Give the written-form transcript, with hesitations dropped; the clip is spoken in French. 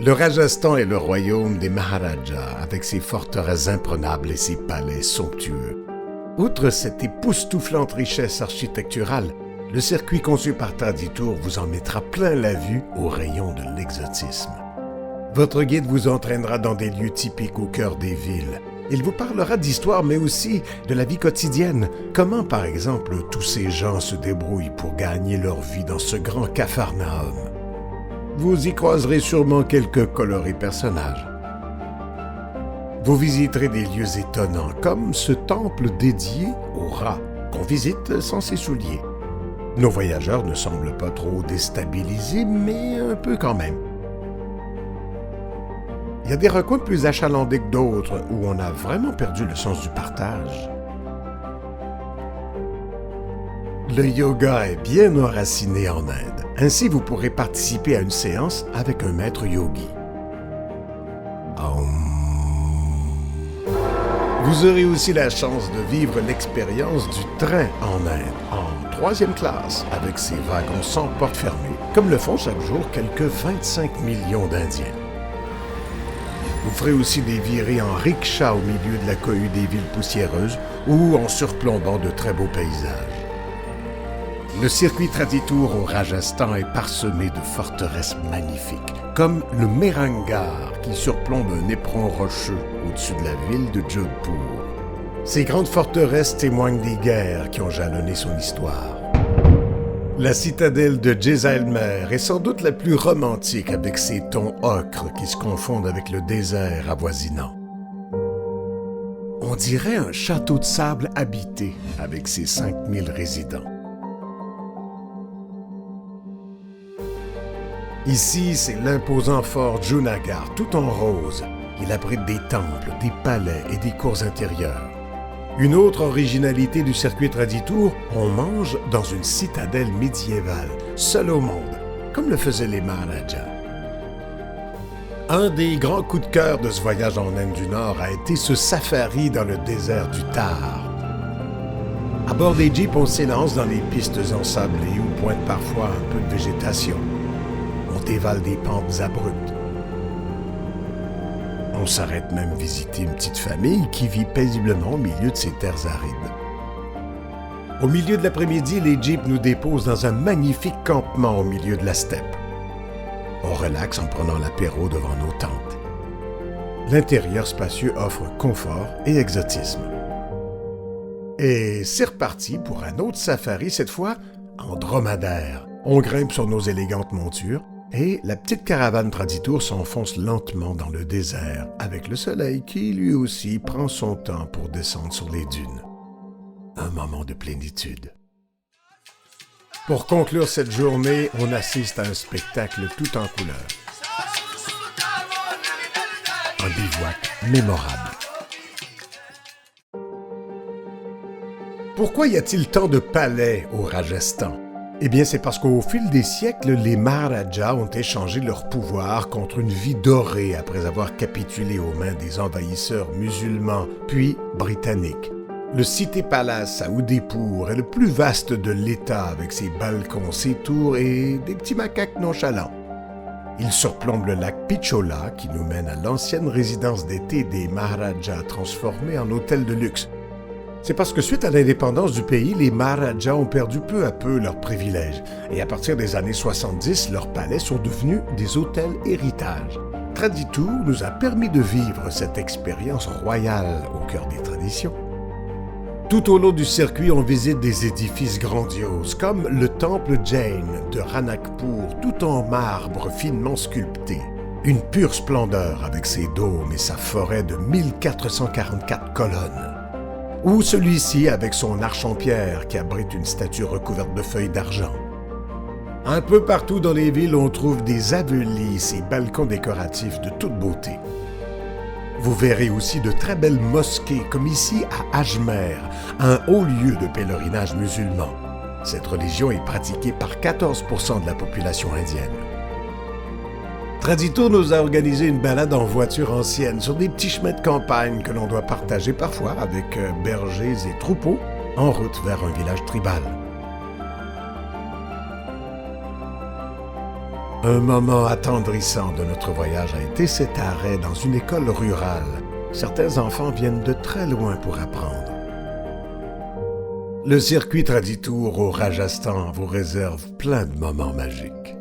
Le Rajasthan est le royaume des Maharajas, avec ses forteresses imprenables et ses palais somptueux. Outre cette époustouflante richesse architecturale, le circuit conçu par Traditour vous en mettra plein la vue au rayon de l'exotisme. Votre guide vous entraînera dans des lieux typiques au cœur des villes. Il vous parlera d'histoire, mais aussi de la vie quotidienne. Comment, par exemple, tous ces gens se débrouillent pour gagner leur vie dans ce grand Capharnaüm. Vous y croiserez sûrement quelques colorés personnages. Vous visiterez des lieux étonnants, comme ce temple dédié aux rats, qu'on visite sans ses souliers. Nos voyageurs ne semblent pas trop déstabilisés, mais un peu quand même. Il y a des recoins plus achalandés que d'autres, où on a vraiment perdu le sens du partage. Le yoga est bien enraciné en Inde. Ainsi, vous pourrez participer à une séance avec un maître yogi. Vous aurez aussi la chance de vivre l'expérience du train en Inde, en 3e classe, avec ses wagons sans porte fermée, comme le font chaque jour quelques 25 millions d'Indiens. Vous ferez aussi des virées en rickshaw au milieu de la cohue des villes poussiéreuses ou en surplombant de très beaux paysages. Le circuit Traditour au Rajasthan est parsemé de forteresses magnifiques, comme le Mehrangarh qui surplombe un éperon rocheux au-dessus de la ville de Jodhpur. Ces grandes forteresses témoignent des guerres qui ont jalonné son histoire. La citadelle de Jaisalmer est sans doute la plus romantique avec ses tons ocre qui se confondent avec le désert avoisinant. On dirait un château de sable habité avec ses 5000 résidents. Ici, c'est l'imposant fort Junagadh, tout en rose. Il abrite des temples, des palais et des cours intérieures. Une autre originalité du circuit Traditour, on mange dans une citadelle médiévale, seule au monde, comme le faisaient les Maharajas. Un des grands coups de cœur de ce voyage en Inde du Nord a été ce safari dans le désert du Thar. À bord des jeeps, on s'élance dans les pistes ensablées où pointe parfois un peu de végétation. On dévale des pentes abruptes. On s'arrête même visiter une petite famille qui vit paisiblement au milieu de ces terres arides. Au milieu de l'après-midi, les jeeps nous déposent dans un magnifique campement au milieu de la steppe. On relaxe en prenant l'apéro devant nos tentes. L'intérieur spacieux offre confort et exotisme. Et c'est reparti pour un autre safari, cette fois en dromadaire. On grimpe sur nos élégantes montures et la petite caravane Traditour s'enfonce lentement dans le désert avec le soleil qui, lui aussi, prend son temps pour descendre sur les dunes. Un moment de plénitude. Pour conclure cette journée, on assiste à un spectacle tout en couleurs. Un bivouac mémorable. Pourquoi y a-t-il tant de palais au Rajasthan? Eh bien, c'est parce qu'au fil des siècles, les Maharajas ont échangé leur pouvoir contre une vie dorée après avoir capitulé aux mains des envahisseurs musulmans, puis britanniques. Le City Palace à Udaipur est le plus vaste de l'État avec ses balcons, ses tours et des petits macaques nonchalants. Il surplombe le lac Pichola qui nous mène à l'ancienne résidence d'été des Maharajas transformée en hôtel de luxe. C'est parce que suite à l'indépendance du pays, les Maharajas ont perdu peu à peu leurs privilèges. Et à partir des années 70, leurs palais sont devenus des hôtels héritage. Traditour nous a permis de vivre cette expérience royale au cœur des traditions. Tout au long du circuit, on visite des édifices grandioses, comme le temple Jain de Ranakpur, tout en marbre finement sculpté. Une pure splendeur avec ses dômes et sa forêt de 1444 colonnes. Ou celui-ci avec son arche en pierre qui abrite une statue recouverte de feuilles d'argent. Un peu partout dans les villes, on trouve des avelis et balcons décoratifs de toute beauté. Vous verrez aussi de très belles mosquées, comme ici à Ajmer, un haut lieu de pèlerinage musulman. Cette religion est pratiquée par 14% de la population indienne. Traditour nous a organisé une balade en voiture ancienne sur des petits chemins de campagne que l'on doit partager parfois avec bergers et troupeaux en route vers un village tribal. Un moment attendrissant de notre voyage a été cet arrêt dans une école rurale. Certains enfants viennent de très loin pour apprendre. Le circuit Traditour au Rajasthan vous réserve plein de moments magiques.